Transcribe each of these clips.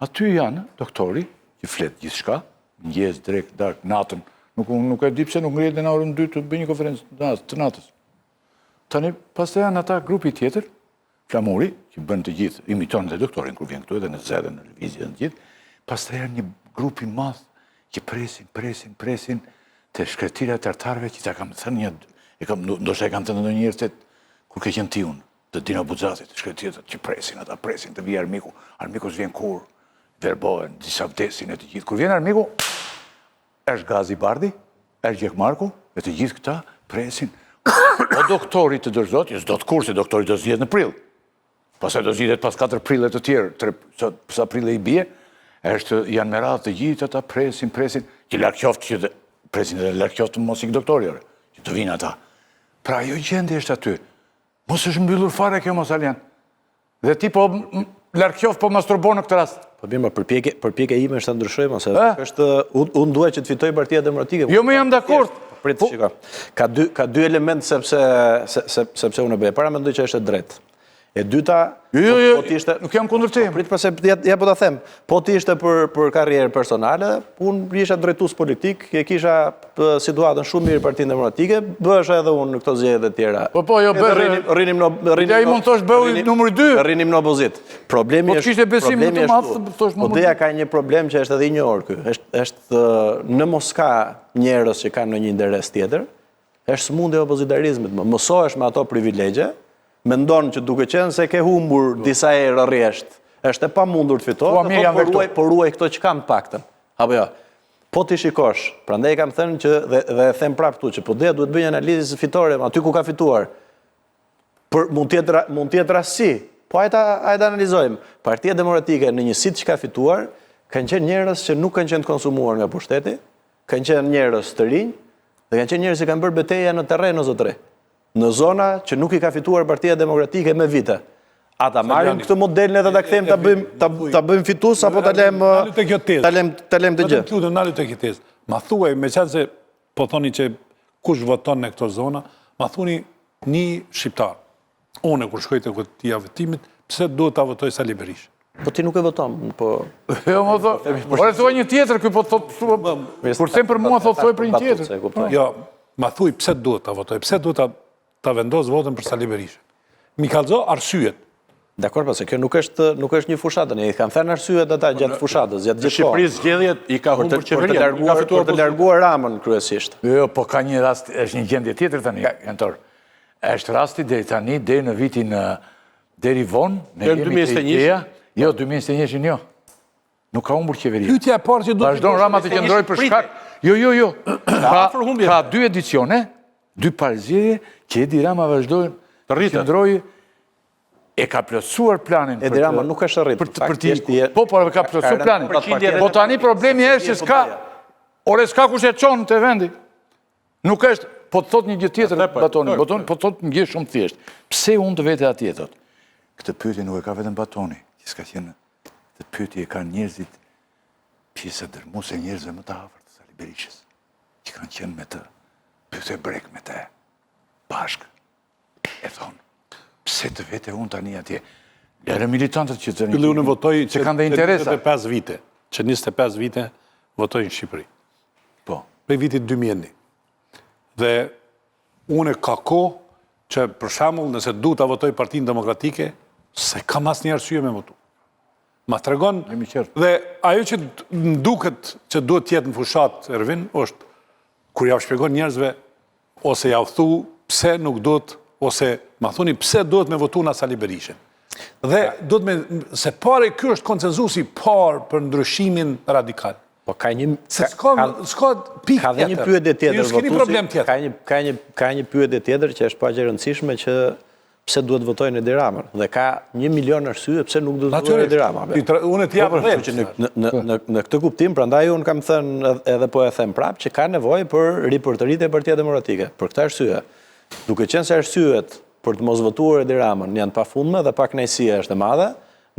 Aty janë doktori, që flet gjithë shka, njës, drek, dark, natën. Nuk e di pse nuk ngrihet në orën 2 të bëj një konferencë të natës. Tani, pas të janë ata grupi tjetër, flamuri, që bën të gjithë, imiton dhe doktorin, kur vjen këtu edhe në zedhe, në revizje, në gjithë, pas të janë një grupi madh që presin, të shkretira të artarve, që ta kam thënë një, ndoshta e kam thënë në njërë të kur ke qenë ti unë, të Dino Buxhatit, të shkretira që presin, të vijë armiku, armiku s'vjen kur, verbohen, disa vdesin e të gjithë. Kur vjen armiku, është Gazi Bardi, është Gjek Marku, e të gjithë këta presin. O doktori të dërzot, s'do të kurse doktori do zgjedh në prill. Pastaj do zgjedhet pas 4 prillet të tjerë, sa prille i bie, janë me radhë të gjithë ata presin, që larg qoftë që presin edhe larg qoftë mos ik doktori, që të vinë ata. Pra ajo gjendje është aty. Mos është mbyllur fare kjo mos alien. Dhe ti po larg qoftë po masturbon në këtë rast. Po mirë, përpjekja ime është ta ndryshojmë, ose unë duhet që të fitoj Partia Demokratike. Jo, më jam dakord. Pritë, shiko. Ka dy elementë sepse unë e bëj. Para mendoj që është e drejtë. E dyta, nuk jam kundër teje. Pritë, pse ja po ta them. Po ti ishte për karrierë personale, unë isha drejtues politik, e kisha situatën shumë mirë Partinë Demokratike, bëhesha edhe unë në këto zgjedhje të tjera. Po, jo, bëhe. Ja i mund thosh bëhu numri 2. Rrinim në opozit. Problemi është po deja ka një problem që është edhe i njohur ky. Është në mos ka njerëz që kanë ndonjë interes tjetër, është smundje e opozitarizmit. Mësohesh me ato privilegje, mendon që duke qenë se ke humbur disa herë rresht, është e pamundur të fitosh, por ruaj këto që kam paktën. Apo jo. Po ti shikosh, prandaj kam thënë që dhe e them prapë këtu që po deja duhet bëj një analizë fitore aty ku ka fituar. Mund të jetë rastësi, po hajde analizojmë. Partia Demokratike në një sit që ka fituar, kanë qenë njerëz që nuk kanë qenë të konsumuar nga pushteti, kanë qenë njerëz të rinj, dhe kanë qenë njerëz që kanë bërë betejë në terren o zotëre. Në zona që nuk i ka fituar Partia Demokratike me vite. Ata marrin këtë modelin edhe ta kthejmë ta bëjmë fitues apo ta lëmë të gjë. Lutem nalu tek këtë. Ma thuaj, meqense po thoni që kush voton në këto zona, ma thuni një shqiptar. Unë kur shkoj te kutia votimit, pse duhet ta votoj Sali Berisha? Po ti nuk e voton, po. Jo, më thon. Ora thua një tjetër, ky po thot kur them për mua thoj për një tjetër. Jo, ma thuaj pse duhet ta votoj, pse duhet ta vendos votën për Sali Berisha. Mi kallzo arsyet. Dakor, pse kjo nuk është një fushatë, ne i kanë thënë arsyet ata gjatë fushatës, gjatë gjithë kohës. Shqipërisë zgjedhjet i ka humbur qeveria, për të larguar Ramën kryesisht. Jo, po ka një rast, është një gjendje tjetër tani, kantor. Është rasti deri tani, deri në vitin deri vonë, në 2021. Jo, 2021 jo. Nuk ka humbur qeveria. Pyetja e parë që duhet vazhdon Rama të qëndrojë për shkak. Jo. Ka 2 edicione, 2 palëzirje që Edi Rama vazhdojnë të qëndrojë, e ka plotësuar planin. Edi Rama nuk është rritur. Po, ka plotësuar planin. Po tani problemi është që s'ka kush e çon te vendi. Nuk është, po të thot një gjë tjetër Batoni, po të thot një gjë shumë thjesht. Pse unë të vete atje thot? Këtë pyetje nuk e ka vetëm Batoni, që s'ka qenë. Këtë pyetje e kanë njerëzit, pjesë e dërmuese e njerëzve më të afërt të Sali Berishës, që kanë qenë me të. Pyetje brek me të. Bashkë. E thonë, pse të vete unë tani atje? Lërë militantët që të rinjë. Unë votoj që kanë dhe interesa. 25 vite, që 25 vite votoj në Shqipëri. Po. Për vitit 2001. Dhe unë ka kohë që për shembull nëse du ta votoj Partinë Demokratike, se kam asnjë arsye me votu. Ma tregon dhe ajo që duket që duhet të jetë në fushat Ervin është kur ja shpjegon njerëzve ose ja u thu pse nuk duhet ose ma thoni pse duhet me votu na Sali Berishën. Dhe duhet me se pare ky është konsenzusi parë për ndryshimin radikal. Po ka një s'ka pikë. Ka një pyetje tjetër votuesi. Ka një pyetje tjetër që është paqë e rëndësishme që pse duhet votojnë Edi Ramën dhe ka 1 milion arsye pse nuk duhet votojnë Edi Ramën. Unë të jap në këtë kuptim, prandaj unë kam thënë edhe po e them prapë që ka nevojë për ripërtëritje e Partia Demokratike. Për këtë arsye, duke qenë se arsyet për të mos votuar Edi Ramën janë pafundme dhe pakënaqësia është e madhe,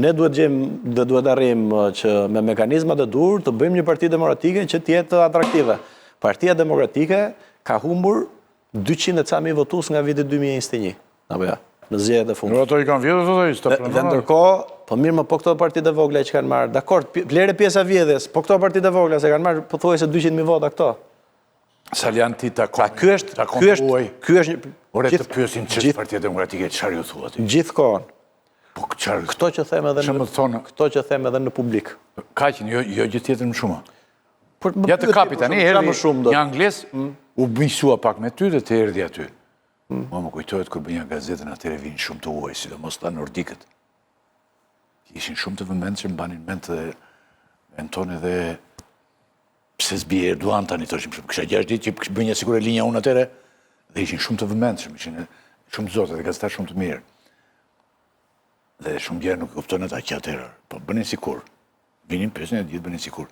ne duhet arrijmë që me mekanizmat e duhur të bëjmë një Parti Demokratike që të jetë atraktive. Partia Demokratike ka humbur 200 e ca mijë votues nga viti 2021. Apo ja, në zgjedhjet e fundit. Ato i kanë vjedhur dhe ndërkohë, Po mirë, më po këto partitë e vogla që kanë marrë, dakord, lere pjesa vjedhjes, po këto partitë e vogla se kanë marrë pothuajse 200.000 vota këto. Salian ti ta kontuaj. Ky është një... Ore të pyesin ç'është Partia Demokratike, çfarë ju thua ti? Gjithkohon. Po çfarë? Këto që them edhe në publik. Kaq, jo gjithë tjetër më shumë. Ja të kapi tani, një angles, u bëjsua pak me ty dhe të erdhi aty. Më kujtohet kur bënja gazetën atëre vinë shumë të uaj, sidomos ta nordikët. Ishin shumë të vëmendshëm, mbanin mend dhe tonë dhe pse s'bie Erdogan tani thoshim, kisha 6 ditë që bënja sikur e linja unë atëre dhe ishin shumë të vëmendshëm, ishin shumë të zotë dhe gazetar shumë të mirë. Dhe shumë bjerë nuk kuptonë ata që atëre, po bënin sikur. Vinin pyesin e ditë bënin sikur.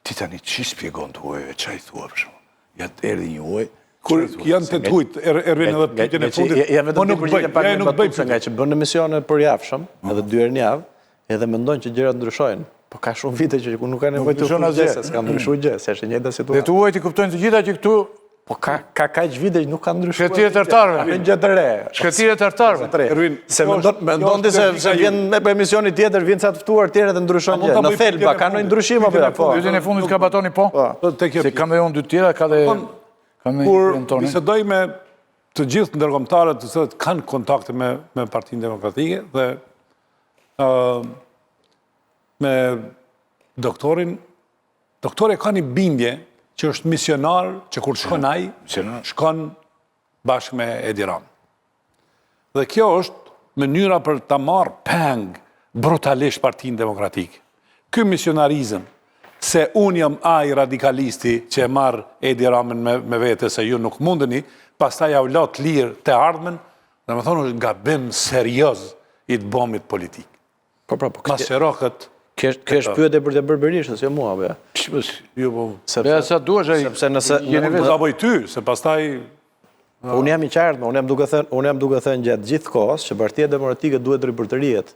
Ti tani ç'i shpjegon të uajve, ç'a i thua për shkak? Ja të erdhi një uaj. Kur janë të tujt, Ervin edhe pyetjen e fundit. Ja vetëm të përgjigjen pak me batuta nga që bën emisione përjavshëm, edhe 2 herë në javë, edhe mendojnë që gjërat ndryshojnë. Po ka shumë vite që nuk ka nevojë të thonë gjë, s'ka ndryshuar gjë, s'është e njëjta situatë. Dhe të uajt i kuptojnë të gjitha që këtu po ka kaq vite që nuk ka ndryshuar. Shkëtirë të tartarëve. Në gjë të re. Shkëtirë të tartarëve. Ervin, se mendon ti se vjen me emisioni tjetër, vjen ca të ftuar të tjerë dhe ndryshon gjë. Në thelba ka ndonjë ndryshim apo jo? Pyetjen e fundit ka batoni po. Se kam dhe unë dy tjera, ka dhe kur bisedoj me të gjithë ndërkombëtarët të cilët kanë kontakte me Partinë Demokratike dhe me doktori ka një bindje që është misionar, që kur shkon ai, shkon bashkë me Edi Rama. Dhe kjo është mënyra për ta marrë peng brutalisht Partinë Demokratike. Ky misionarizëm, se unë jam ai radikalisti që e marrë Edi Ramën me vete se ju nuk mundeni, pastaj ja u lot lirë të ardhmen, dhe më thonë është gabim serios i të bomit politik. Masherokët... Kjo është pyetje për të Berberishës, jo mua, apo ja? Jo, po... Sa duash ai... Sepse nëse... Unë ta bëj ty, se pastaj... Unë jam i qartë, unë jam duke thënë gjatë gjithë kohës që Partia Demokratike duhet ripërtërihet.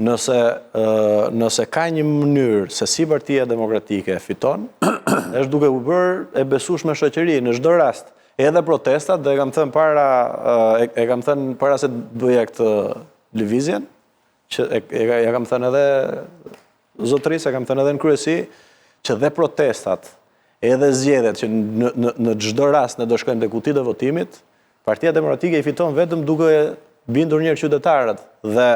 Nëse ka një mënyrë se si Partia Demokratike fiton, është duke u bërë e besueshme shoqëri në çdo rast, edhe protestat, dhe e kam thënë para se bëja këtë lëvizjen, që ja kam thënë edhe zotërisë, kam thënë edhe në kryesi, që dhe protestat, edhe zgjedhjet që në çdo rast ne do shkojmë te kutitë e votimit, Partia Demokratike i fiton vetëm duke bindur njërë qytetarët. Dhe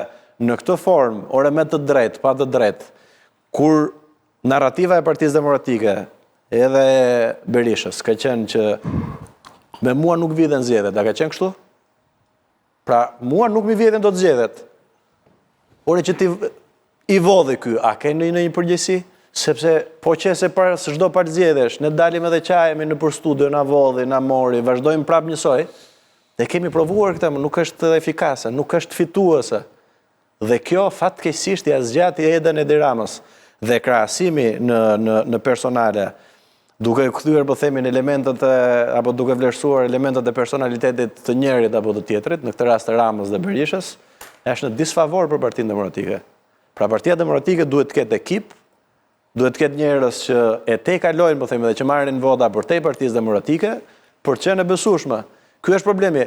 në këtë formë, ore me të drejtë, pa të drejtë, kur narrativa e Partisë Demokratike edhe Berishës ka qenë që me mua nuk viden zgjedhjet, a ka qenë kështu? Pra, mua nuk mi viden do të zgjedhjet. Ore që ti i vodhi ky, a ke në një përgjësi? Sepse po qese për së çdo partë zgjedhjesh, ne dalim edhe qajemi në për studio, na vodhi, na mori, vazhdojmë prapë njësoj, dhe kemi provuar këtë, nuk është efikase, nuk është fituese. Dhe kjo fatkeqësisht ja zgjati Edën Edi Ramës dhe krahasimi në personale, duke kthyer po themin elementet apo duke vlerësuar elementet e personalitetit të njërit apo të tjetrit, në këtë rast të Ramës dhe Berishës, është në disfavor për Partinë Demokratike. Pra Partia Demokratike duhet të ketë ekip, duhet të ketë njerëz që e te kalojnë, po themi, dhe që marrin vota për te Partisë Demokratike, për të qenë e besueshme. Ky është problemi.